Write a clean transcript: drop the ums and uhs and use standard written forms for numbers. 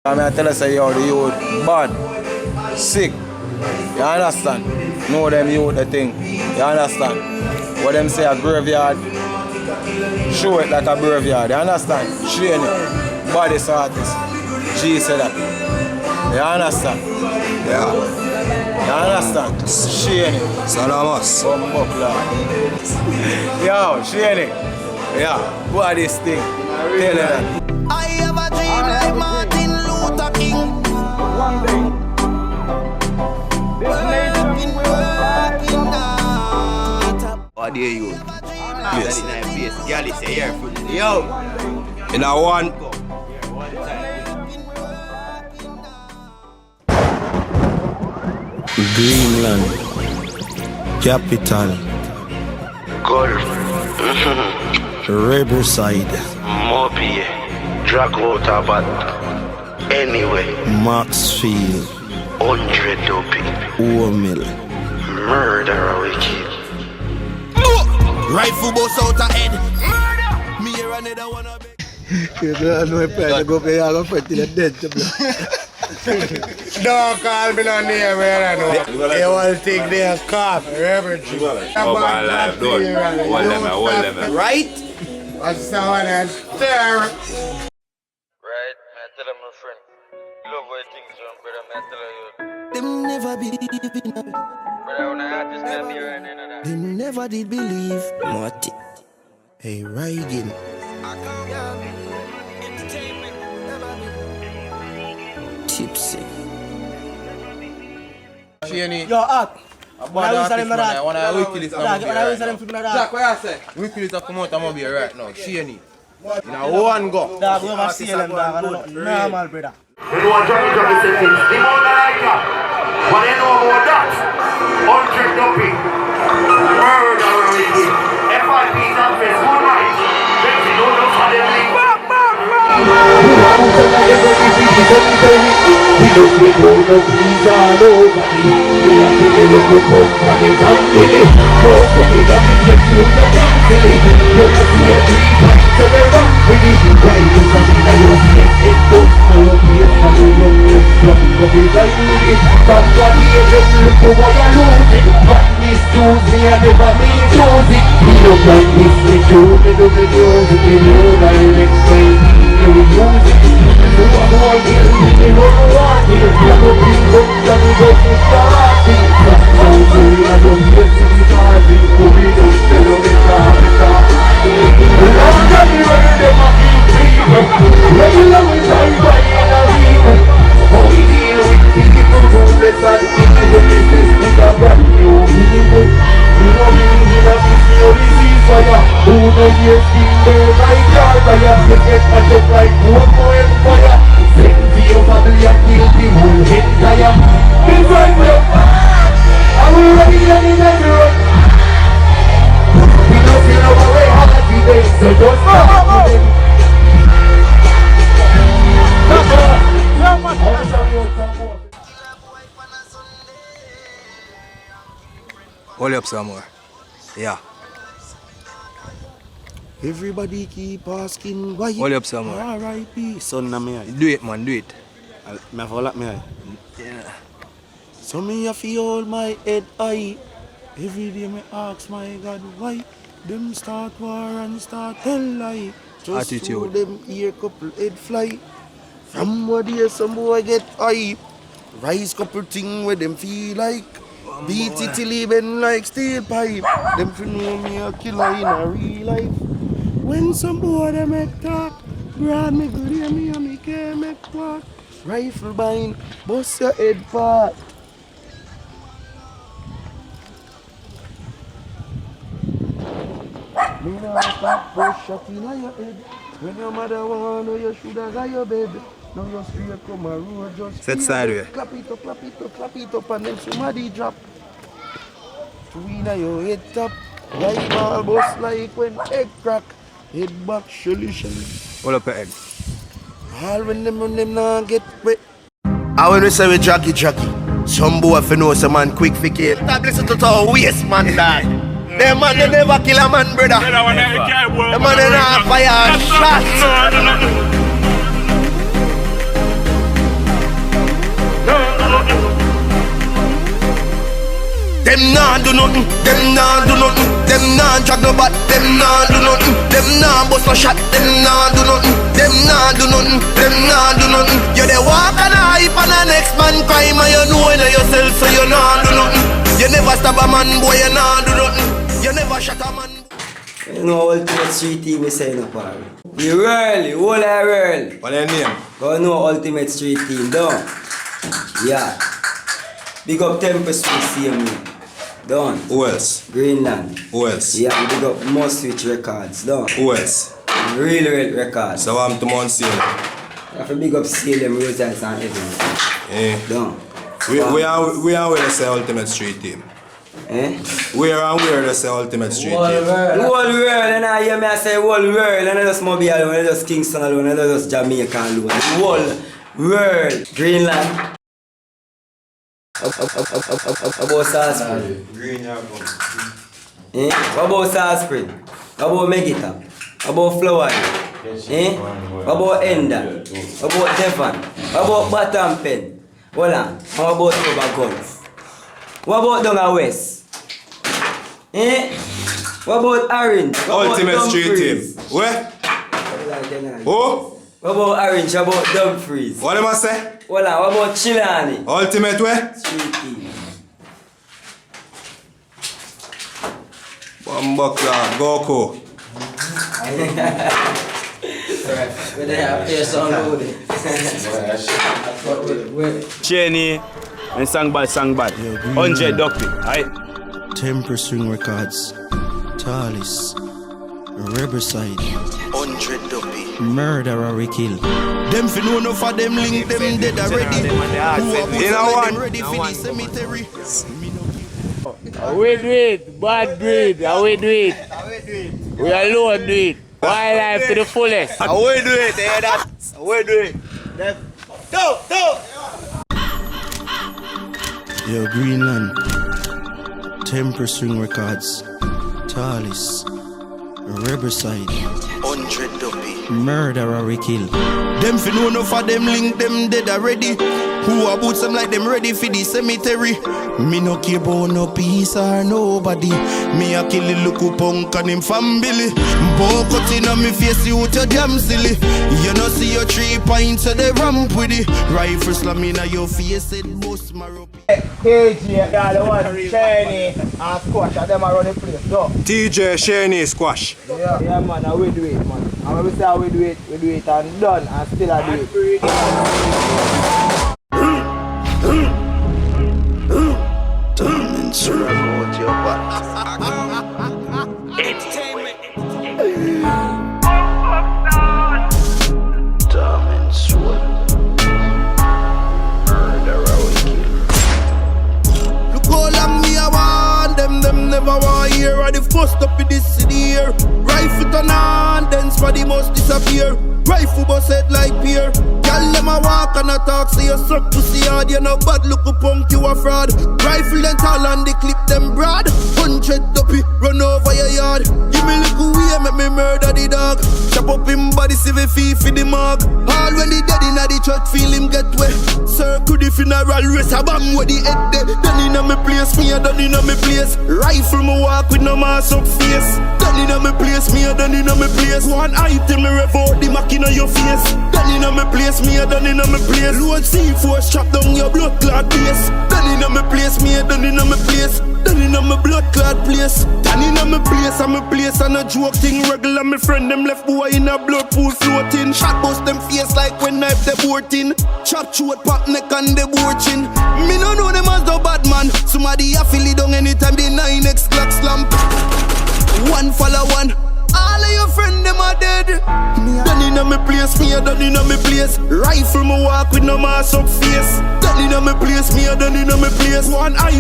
I tell us, yo, the youth bad, sick. You understand? Know them youth the thing. You understand? What them say a graveyard, show it like a graveyard. You understand? Train it. Body artist. G said that. You understand? Yeah. You understand? Train it. Salamas. Yo, train it. Yeah. What this thing? Tell them. I have a dream like Martin Luther King. One day, this nation will rise up. What do you? Yes. Girl, say here. Yo. In a one. Greenland. Capital. Golf, Riverside. Mobile, Dragwater, but anyway, Maxfield. 100 dopey, Mill. murderer wicked. Rifle boss out of head. Murder. Me here another one of it. You don't know if I go pay all of it till the dead. Don't call me no name, man. I know. They all think they are cop, reverend. Right? What's someone else there? Right? I tell them, my friend. You love what things done, brother. I tell you. Them never believe in us. Brother, when I just got me right now. Them never did believe. Marty. Hey, Reagan. Tipsy. Shani. Yo, Ak. About the artist, man. I want to wiki list. Jack, what you say? Wiki list come out, I'm going to be right now. Shani. In a one go. Dog, we over see them, dog. I don't know. Normal, brother. You know what Johnny Johnny said things? The more like that. But they know about that. 100 dopey, murderer wicked. FIP's and face, good night. Let's see, don't look for them link. Hold up somewhere. Yeah. Everybody keep asking why. Hold up somewhere. R.I.P. Son na me. Do it, man. Do it. Me have a me. Yeah. So me have to hold my head high. Every day me ask my God why. Them start war and start tell lie. Just Attitude. through them ear couple head fly. From what year some boy get high. Rise couple thing where them feel like. Beat it till even like steel pipe. Them fi know me a killer in a real life. When some boy them make talk, grab me good hear me and me can't make walk. Rifle bind, bust your head part. Me nah stop brush shot in your head. When your mother want know you shoulda got your bed. Now you straight come a road just Set sideway. clap it up, clap it up, clap it up and then somebody drop. Two inna your head top. Like ball bust like when egg crack. Head back shelly shelly. Hold up your head. All when them nah get wet. I when we say we jockey, some boy fi know some man quick fi kill. Stop listen to our waste man die. Them man they never kill a man, brother. Them man they not fire a shot. Them nah do nothing, them nah do nothing. Them nah drag no bat, them nah do nothing. Them nah bust no shot, them nah do nothing. Them nah do nothing, them nah do nothing. You dey walk and hype and the next man crime, and you know in yourself, so you nah do nothing. You never stab a man, boy, you nah do nothing. You never shot a man. You know Ultimate Street Team we saying up already. We roll, whole I roll. What your name? Go know Ultimate Street Team, done. Yeah. Big up Tempest we see me. Done. Who else? Greenland. Who else? Yeah, we big up Must Switch Records, done. Who else? Real Records. So I'm to Mount Seal. I have to big up Salem, Roses and everything. Eh. Done. We are where they say Ultimate Street Team. Eh? Where they say Ultimate Street Whole Team. world, and I hear me I say whole world, and I just Mobile alone, and I just Kingston alone, and I just Jamaica alone. Whole world. Greenland. About Salisbury. Eh? About Salisbury. About Megita. About Flower. Eh? About Enda. About Devon. About Baton Pen. Hold on. How about Cover Gulf? What about down West? Eh? What about Orange? What Ultimate about Street Dumfries? Team. Where? Who? What about Orange? What about Dumfries? What am I say? Hold on. What about Chilani? Ultimate where? Street Team. Bambakla, Goku. Cheney and sang bad. 100 ducky, alright? Temper Swing Records, Talis, Riverside, 100 dopey. Murderer we kill. Them fi know enough of them link them dead already. Who are You know them what? ready for the cemetery? We do it, bad breed, we do it. We alone do it. Wildlife to the fullest. We do it, hear that? We do it. Yo, Greenland, Temper Swing Records, Talis, Riverside, 100 dopey. Murderer we kill. Them fi know enough of them link them dead already. Who are boots them like them ready for the cemetery? Me no care about no peace or nobody. Me a kill the look punk and him family. Bow cut in on me face, you out your damn silly. You no see your 3 points so they ramp with it. Rifle slam in your face, it bust my rope. KG, the one, Cheney, and Squash, and them around the place. No. TJ Shaney Squash. Yeah, man, and we do it, man. And when we say we do it and done, and still I do it. Diamond sword out your back. Diamond sword. Murderer we kill. Look all of me, I want them never want hear. Are the first up in this city here. Rifle turn on, then body must disappear. Rifle bust head like beer. Girl them a walk and a talk, say you suck pussy hard. You no bad, look a punk, you a fraud. Rifle them tall and they clip them broad. 100 dopey, run over your yard. Give me little way, make me murder the dog. Chop up him body, see the fee for the mug. All when he dead inna the church, feel him get wet. Circle the funeral, race a bomb where the head dead. Done inna me place, me a done inna me place. Rifle me walk with no mask up face. Done inna me place, me a done inna me place. One item me revolt the Mac inna your face. Done inna me place, me a done inna me place. Load C4 strap down your blood clot face. Done inna me place, me a done inna me place. Done inna me blood clot place. Done inna me place, and me place and a joke thing. Regular me friend them left boy in a blood pool floating. Shot bust them face like when knife they boating. Chop throat, pop neck and they boaching. Me no know them as no bad man. Somebody a feel it down anytime the 9X Glock slam. One follow one. All of your friends them are dead. Done inna me place, me a done inna me place. Rifle me walk with no mask up face. Done inna me place, me a done inna me place. One eye.